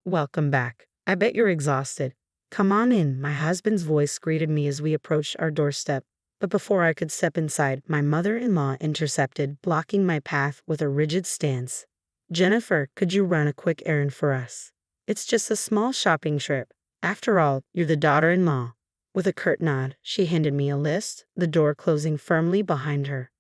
Welcome back. I bet you're exhausted. Come on in, my husband's voice greeted me as we approached our doorstep. But before I could step inside, my mother-in-law intercepted, blocking my path with a rigid stance. Jennifer, could you run a quick errand for us? It's just a small shopping trip. After all, you're the daughter-in-law. With a curt nod, she handed me a list, the door closing firmly behind her.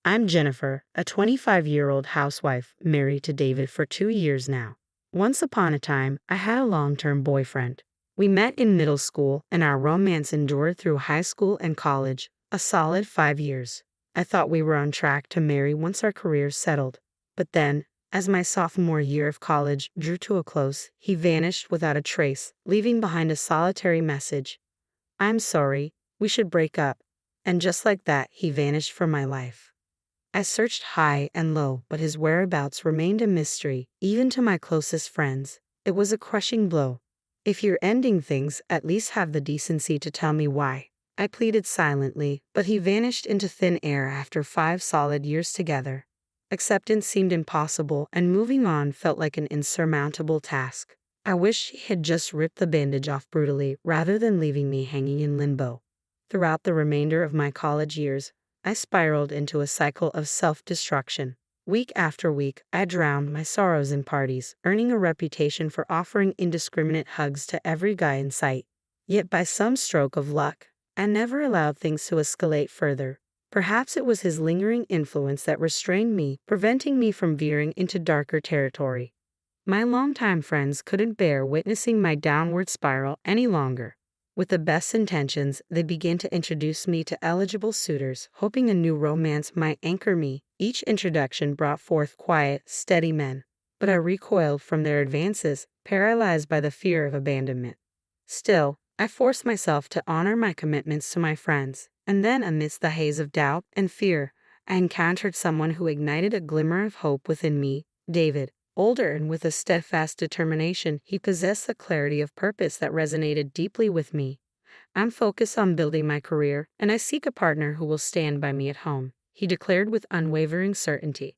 I'm Jennifer, a 25-year-old housewife, married to David for 2 years now. Once upon a time, I had a long-term boyfriend. We met in middle school, and our romance endured through high school and college, a solid 5 years. I thought we were on track to marry once our careers settled. But then, as my sophomore year of college drew to a close, he vanished without a trace, leaving behind a solitary message. I'm sorry, we should break up. And just like that, he vanished from my life. I searched high and low, but his whereabouts remained a mystery, even to my closest friends. It was a crushing blow. If you're ending things, at least have the decency to tell me why. I pleaded silently, but he vanished into thin air after 5 solid years together. Acceptance seemed impossible, and moving on felt like an insurmountable task. I wish he had just ripped the bandage off brutally, rather than leaving me hanging in limbo. Throughout the remainder of my college years, I spiraled into a cycle of self-destruction. Week after week, I drowned my sorrows in parties, earning a reputation for offering indiscriminate hugs to every guy in sight. Yet by some stroke of luck, I never allowed things to escalate further. Perhaps it was his lingering influence that restrained me, preventing me from veering into darker territory. My longtime friends couldn't bear witnessing my downward spiral any longer. With the best intentions, they began to introduce me to eligible suitors, hoping a new romance might anchor me. Each introduction brought forth quiet, steady men, but I recoiled from their advances, paralyzed by the fear of abandonment. Still, I forced myself to honor my commitments to my friends, and then amidst the haze of doubt and fear, I encountered someone who ignited a glimmer of hope within me, David. Older and with a steadfast determination, he possessed the clarity of purpose that resonated deeply with me. I'm focused on building my career, and I seek a partner who will stand by me at home, he declared with unwavering certainty.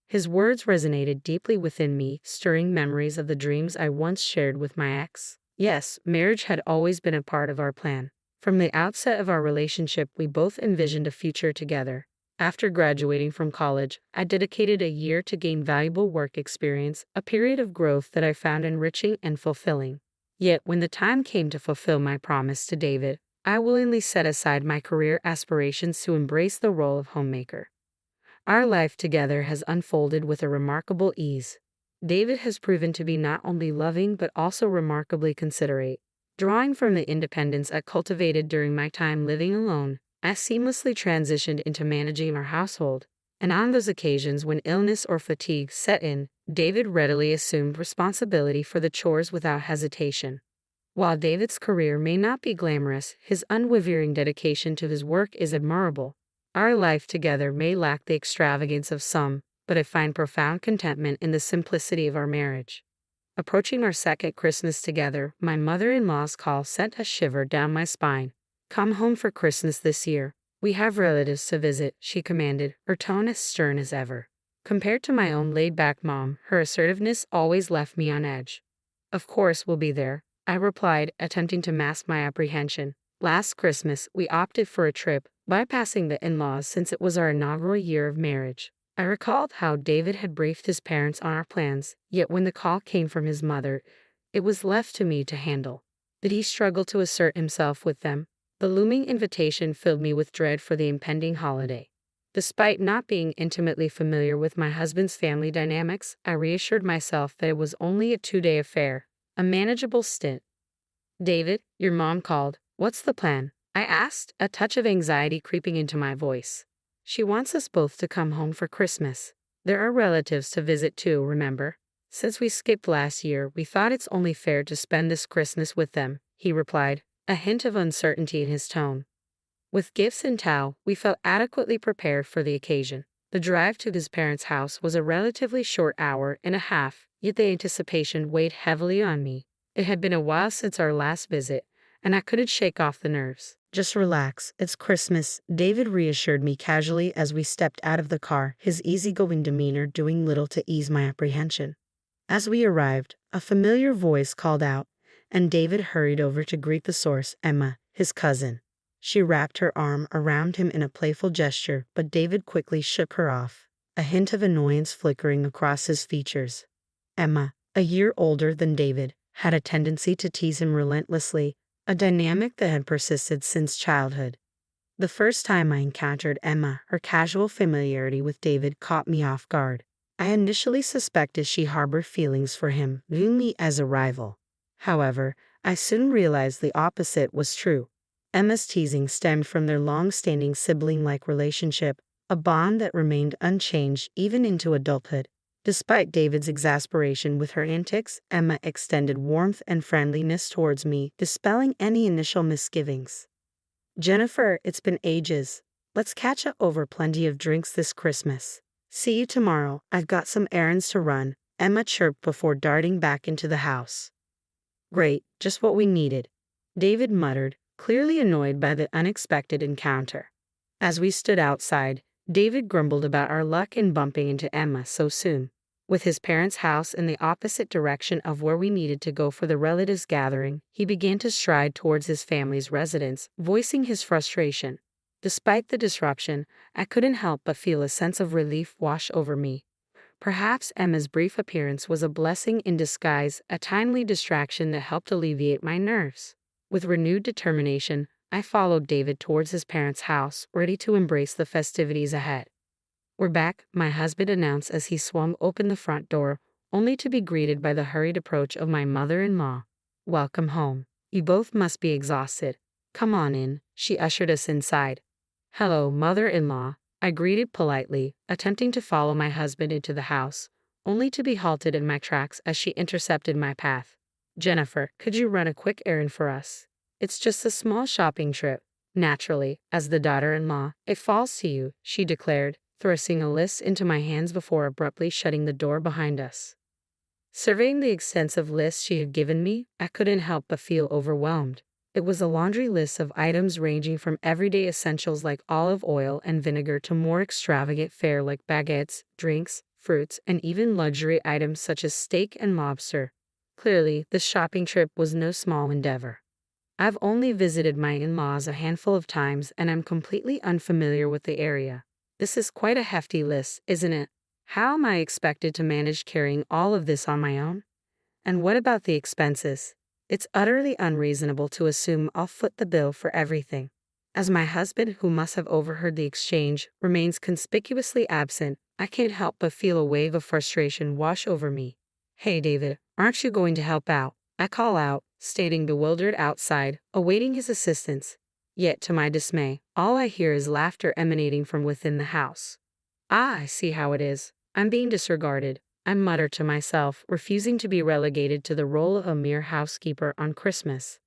His words resonated deeply within me, stirring memories of the dreams I once shared with my ex. Yes, marriage had always been a part of our plan. From the outset of our relationship, we both envisioned a future together. After graduating from college, I dedicated a year to gain valuable work experience, a period of growth that I found enriching and fulfilling. Yet, when the time came to fulfill my promise to David, I willingly set aside my career aspirations to embrace the role of homemaker. Our life together has unfolded with a remarkable ease. David has proven to be not only loving but also remarkably considerate. Drawing from the independence I cultivated during my time living alone, I seamlessly transitioned into managing our household, and on those occasions when illness or fatigue set in, David readily assumed responsibility for the chores without hesitation. While David's career may not be glamorous, his unwavering dedication to his work is admirable. Our life together may lack the extravagance of some, but I find profound contentment in the simplicity of our marriage. Approaching our second Christmas together, my mother-in-law's call sent a shiver down my spine. Come home for Christmas this year. We have relatives to visit, she commanded, her tone as stern as ever. Compared to my own laid-back mom, her assertiveness always left me on edge. Of course we'll be there, I replied, attempting to mask my apprehension. Last Christmas, we opted for a trip, bypassing the in-laws since it was our inaugural year of marriage. I recalled how David had briefed his parents on our plans, yet when the call came from his mother, it was left to me to handle. Did he struggle to assert himself with them? The looming invitation filled me with dread for the impending holiday. Despite not being intimately familiar with my husband's family dynamics, I reassured myself that it was only a 2-day affair, a manageable stint. David, your mom called. What's the plan? I asked, a touch of anxiety creeping into my voice. She wants us both to come home for Christmas. There are relatives to visit too, remember? Since we skipped last year, we thought it's only fair to spend this Christmas with them, he replied, a hint of uncertainty in his tone. With gifts in tow, we felt adequately prepared for the occasion. The drive to his parents' house was a relatively short hour and a half, yet the anticipation weighed heavily on me. It had been a while since our last visit, and I couldn't shake off the nerves. Just relax, it's Christmas, David reassured me casually as we stepped out of the car, his easygoing demeanor doing little to ease my apprehension. As we arrived, a familiar voice called out, and David hurried over to greet the source, Emma, his cousin. She wrapped her arm around him in a playful gesture, but David quickly shook her off, a hint of annoyance flickering across his features. Emma, a year older than David, had a tendency to tease him relentlessly, a dynamic that had persisted since childhood. The first time I encountered Emma, her casual familiarity with David caught me off guard. I initially suspected she harbored feelings for him, viewing me as a rival. However, I soon realized the opposite was true. Emma's teasing stemmed from their long-standing sibling-like relationship, a bond that remained unchanged even into adulthood. Despite David's exasperation with her antics, Emma extended warmth and friendliness towards me, dispelling any initial misgivings. "Jennifer, it's been ages. Let's catch up over plenty of drinks this Christmas. See you tomorrow. I've got some errands to run," Emma chirped before darting back into the house. "Great, just what we needed," David muttered, clearly annoyed by the unexpected encounter. As we stood outside, David grumbled about our luck in bumping into Emma so soon. With his parents' house in the opposite direction of where we needed to go for the relatives' gathering, he began to stride towards his family's residence, voicing his frustration. Despite the disruption, I couldn't help but feel a sense of relief wash over me. Perhaps Emma's brief appearance was a blessing in disguise, a timely distraction that helped alleviate my nerves. With renewed determination, I followed David towards his parents' house, ready to embrace the festivities ahead. "We're back," my husband announced as he swung open the front door, only to be greeted by the hurried approach of my mother-in-law. "Welcome home. You both must be exhausted. Come on in," she ushered us inside. "Hello, mother-in-law," I greeted politely, attempting to follow my husband into the house, only to be halted in my tracks as she intercepted my path. "Jennifer, could you run a quick errand for us? It's just a small shopping trip." "Naturally, as the daughter-in-law, it falls to you," she declared, thrusting a list into my hands before abruptly shutting the door behind us. Surveying the extensive list she had given me, I couldn't help but feel overwhelmed. It was a laundry list of items ranging from everyday essentials like olive oil and vinegar to more extravagant fare like baguettes, drinks, fruits, and even luxury items such as steak and lobster. Clearly, this shopping trip was no small endeavor. I've only visited my in-laws a handful of times and I'm completely unfamiliar with the area. This is quite a hefty list, isn't it? How am I expected to manage carrying all of this on my own? And what about the expenses? It's utterly unreasonable to assume I'll foot the bill for everything. As my husband, who must have overheard the exchange, remains conspicuously absent, I can't help but feel a wave of frustration wash over me. "Hey David, aren't you going to help out?" I call out, standing bewildered outside, awaiting his assistance. Yet, to my dismay, all I hear is laughter emanating from within the house. "Ah, I see how it is. I'm being disregarded," I mutter to myself, refusing to be relegated to the role of a mere housekeeper on Christmas.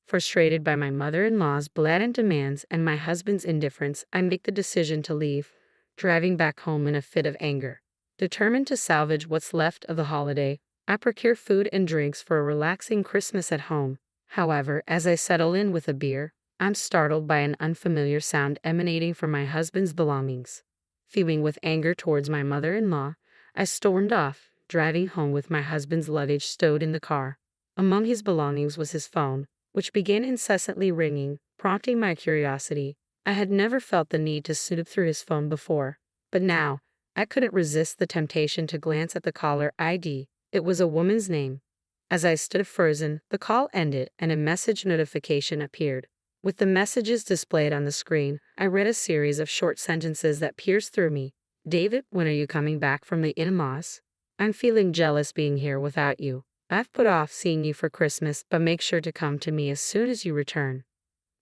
Frustrated by my mother-in-law's blatant demands and my husband's indifference, I make the decision to leave, driving back home in a fit of anger. Determined to salvage what's left of the holiday, I procure food and drinks for a relaxing Christmas at home. However, as I settle in with a beer, I'm startled by an unfamiliar sound emanating from my husband's belongings. Fuming with anger towards my mother-in-law, I stormed off, driving home with my husband's luggage stowed in the car. Among his belongings was his phone, which began incessantly ringing, prompting my curiosity. I had never felt the need to snoop through his phone before, but now, I couldn't resist the temptation to glance at the caller ID. It was a woman's name. As I stood frozen, the call ended and a message notification appeared. With the messages displayed on the screen, I read a series of short sentences that pierced through me. "David, when are you coming back from the in-laws? I'm feeling jealous being here without you. I've put off seeing you for Christmas, but make sure to come to me as soon as you return."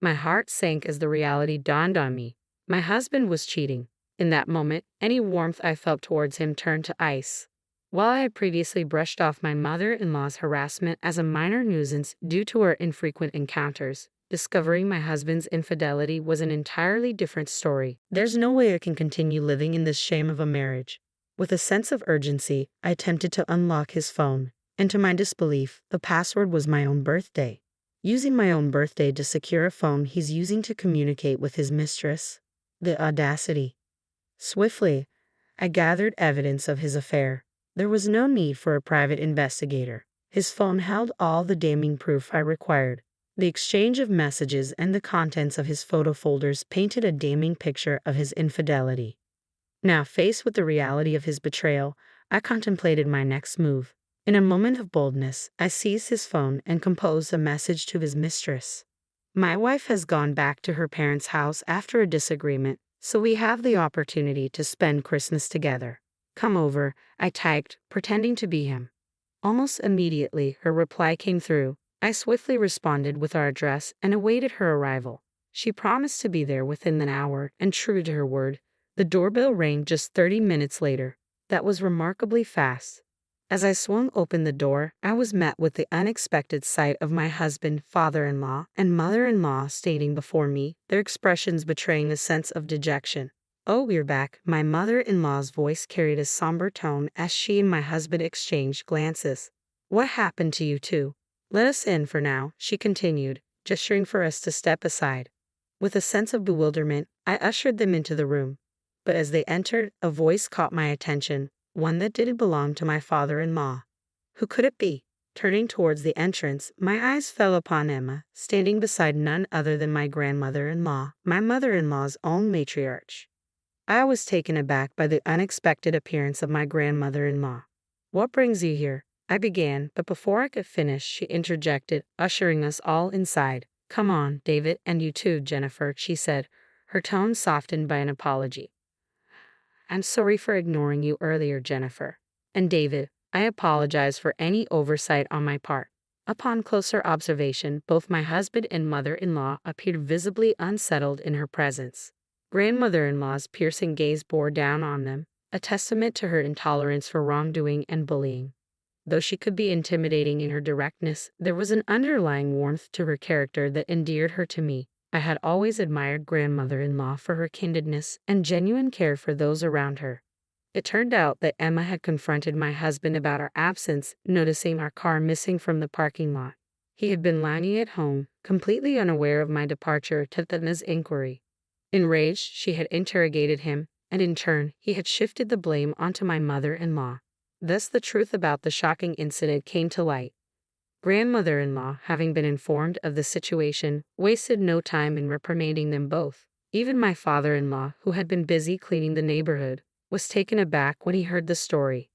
My heart sank as the reality dawned on me. My husband was cheating. In that moment, any warmth I felt towards him turned to ice. While I had previously brushed off my mother-in-law's harassment as a minor nuisance due to our infrequent encounters, discovering my husband's infidelity was an entirely different story. There's no way I can continue living in this shame of a marriage. With a sense of urgency, I attempted to unlock his phone, and to my disbelief, the password was my own birthday. Using my own birthday to secure a phone he's using to communicate with his mistress. The audacity. Swiftly, I gathered evidence of his affair. There was no need for a private investigator. His phone held all the damning proof I required. The exchange of messages and the contents of his photo folders painted a damning picture of his infidelity. Now, faced with the reality of his betrayal, I contemplated my next move. In a moment of boldness, I seized his phone and composed a message to his mistress. My wife has gone back to her parents' house after a disagreement, so we have the opportunity to spend Christmas together. Come over, I typed, pretending to be him. Almost immediately, her reply came through. I swiftly responded with our address and awaited her arrival. She promised to be there within an hour, and true to her word, the doorbell rang just 30 minutes later. That was remarkably fast. As I swung open the door, I was met with the unexpected sight of my husband, father-in-law, and mother-in-law standing before me, their expressions betraying a sense of dejection. "Oh, you're back." My mother-in-law's voice carried a somber tone as she and my husband exchanged glances. "What happened to you two? Let us in for now," she continued, gesturing for us to step aside. With a sense of bewilderment, I ushered them into the room. But as they entered, a voice caught my attention, one that didn't belong to my father-in-law. Who could it be? Turning towards the entrance, my eyes fell upon Emma, standing beside none other than my grandmother-in-law, my mother-in-law's own matriarch. I was taken aback by the unexpected appearance of my grandmother-in-law. "What brings you here?" I began, but before I could finish, she interjected, ushering us all inside. "Come on, David, and you too, Jennifer," she said, her tone softened by an apology. "I'm sorry for ignoring you earlier, Jennifer. And David, I apologize for any oversight on my part." Upon closer observation, both my husband and mother-in-law appeared visibly unsettled in her presence. Grandmother-in-law's piercing gaze bore down on them, a testament to her intolerance for wrongdoing and bullying. Though she could be intimidating in her directness, there was an underlying warmth to her character that endeared her to me. I had always admired grandmother-in-law for her candidness and genuine care for those around her. It turned out that Emma had confronted my husband about our absence, noticing our car missing from the parking lot. He had been lounging at home, completely unaware of my departure to Thetna's inquiry. Enraged, she had interrogated him, and in turn, he had shifted the blame onto my mother-in-law. Thus the truth about the shocking incident came to light. Grandmother-in-law, having been informed of the situation, wasted no time in reprimanding them both. Even my father-in-law, who had been busy cleaning the neighborhood, was taken aback when he heard the story.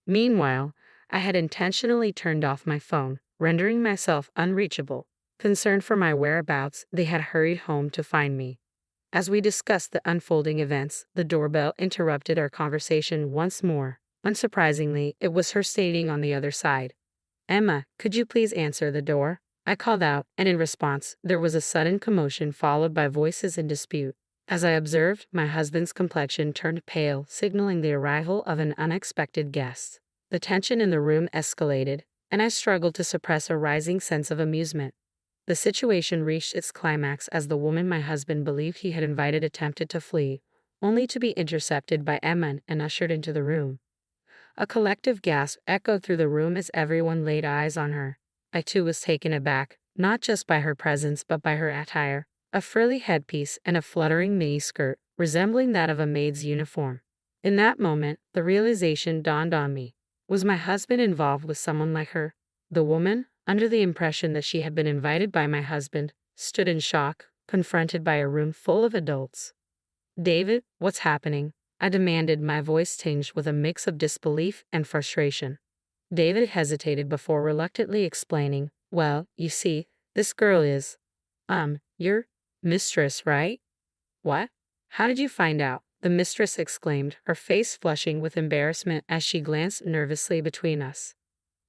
Meanwhile, I had intentionally turned off my phone, rendering myself unreachable. Concerned for my whereabouts, they had hurried home to find me. As we discussed the unfolding events, the doorbell interrupted our conversation once more. Unsurprisingly, it was her standing on the other side. "Emma, could you please answer the door?" I called out, and in response, there was a sudden commotion followed by voices in dispute. As I observed, my husband's complexion turned pale, signaling the arrival of an unexpected guest. The tension in the room escalated, and I struggled to suppress a rising sense of amusement. The situation reached its climax as the woman my husband believed he had invited attempted to flee, only to be intercepted by Emma and ushered into the room. A collective gasp echoed through the room as everyone laid eyes on her. I too was taken aback, not just by her presence but by her attire, a frilly headpiece and a fluttering miniskirt, resembling that of a maid's uniform. In that moment, the realization dawned on me. Was my husband involved with someone like her? The woman, under the impression that she had been invited by my husband, stood in shock, confronted by a room full of adults. "David, what's happening?" I demanded, my voice tinged with a mix of disbelief and frustration. David hesitated before reluctantly explaining, "Well, you see, this girl is, your mistress, right?" "What? How did you find out?" the mistress exclaimed, her face flushing with embarrassment as she glanced nervously between us.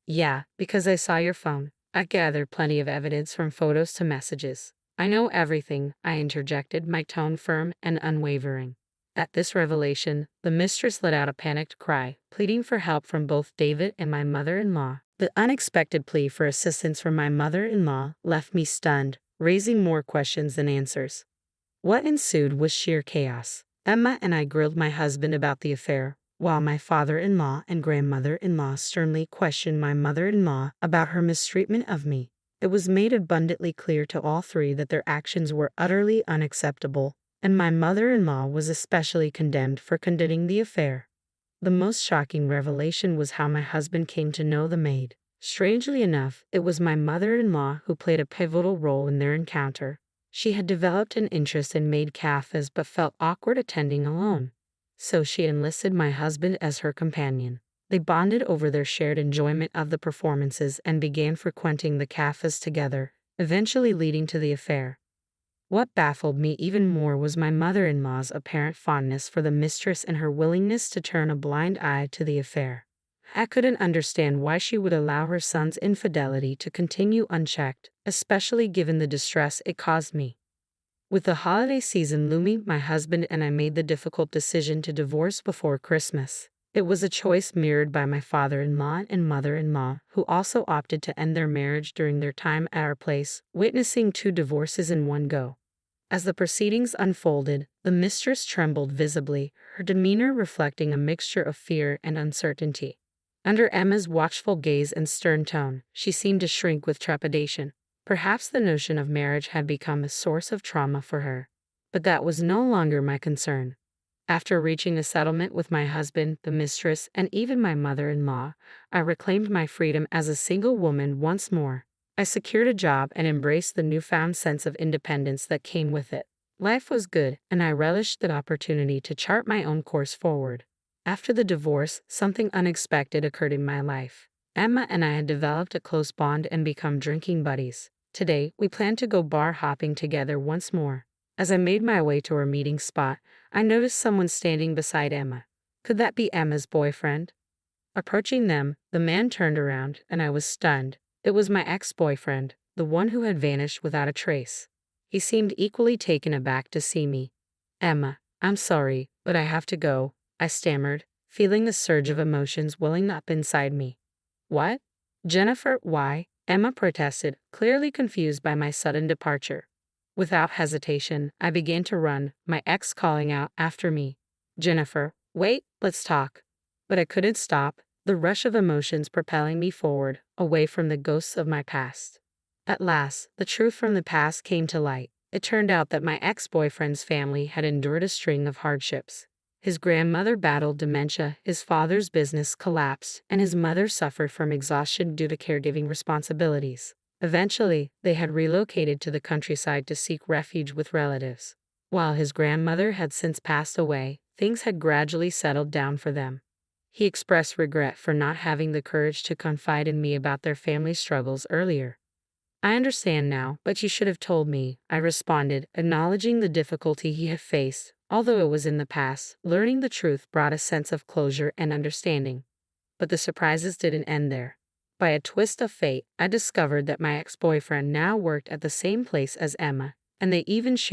"Yeah, because I saw your phone. I gathered plenty of evidence from photos to messages." "I know everything," I interjected, my tone firm and unwavering. At this revelation, the mistress let out a panicked cry, pleading for help from both David and my mother-in-law. The unexpected plea for assistance from my mother-in-law left me stunned, raising more questions than answers. What ensued was sheer chaos. Emma and I grilled my husband about the affair, while my father-in-law and grandmother-in-law sternly questioned my mother-in-law about her mistreatment of me. It was made abundantly clear to all three that their actions were utterly unacceptable, and my mother-in-law was especially condemned for condoning the affair. The most shocking revelation was how my husband came to know the maid. Strangely enough, it was my mother-in-law who played a pivotal role in their encounter. She had developed an interest in maid cafes but felt awkward attending alone. So she enlisted my husband as her companion. They bonded over their shared enjoyment of the performances and began frequenting the cafes together, eventually leading to the affair. What baffled me even more was my mother-in-law's apparent fondness for the mistress and her willingness to turn a blind eye to the affair. I couldn't understand why she would allow her son's infidelity to continue unchecked, especially given the distress it caused me. With the holiday season looming, my husband and I made the difficult decision to divorce before Christmas. It was a choice mirrored by my father-in-law and mother-in-law, who also opted to end their marriage during their time at our place, witnessing 2 divorces in one go. As the proceedings unfolded, the mistress trembled visibly, her demeanor reflecting a mixture of fear and uncertainty. Under Emma's watchful gaze and stern tone, she seemed to shrink with trepidation. Perhaps the notion of marriage had become a source of trauma for her. But that was no longer my concern. After reaching a settlement with my husband, the mistress, and even my mother-in-law, I reclaimed my freedom as a single woman once more. I secured a job and embraced the newfound sense of independence that came with it. Life was good, and I relished the opportunity to chart my own course forward. After the divorce, something unexpected occurred in my life. Emma and I had developed a close bond and become drinking buddies. Today, we plan to go bar hopping together once more. As I made my way to our meeting spot, I noticed someone standing beside Emma. Could that be Emma's boyfriend? Approaching them, the man turned around, and I was stunned. It was my ex-boyfriend, the one who had vanished without a trace. He seemed equally taken aback to see me. "Emma, I'm sorry, but I have to go," I stammered, feeling a surge of emotions welling up inside me. "What? Jennifer, why?" Emma protested, clearly confused by my sudden departure. Without hesitation, I began to run, my ex calling out after me, "Jennifer, wait, let's talk." But I couldn't stop, the rush of emotions propelling me forward, away from the ghosts of my past. At last, the truth from the past came to light. It turned out that my ex-boyfriend's family had endured a string of hardships. His grandmother battled dementia, his father's business collapsed, and his mother suffered from exhaustion due to caregiving responsibilities. Eventually, they had relocated to the countryside to seek refuge with relatives. While his grandmother had since passed away, things had gradually settled down for them. He expressed regret for not having the courage to confide in me about their family struggles earlier. "I understand now, but you should have told me," I responded, acknowledging the difficulty he had faced. Although it was in the past, learning the truth brought a sense of closure and understanding. But the surprises didn't end there. By a twist of fate, I discovered that my ex-boyfriend now worked at the same place as Emma, and they even shared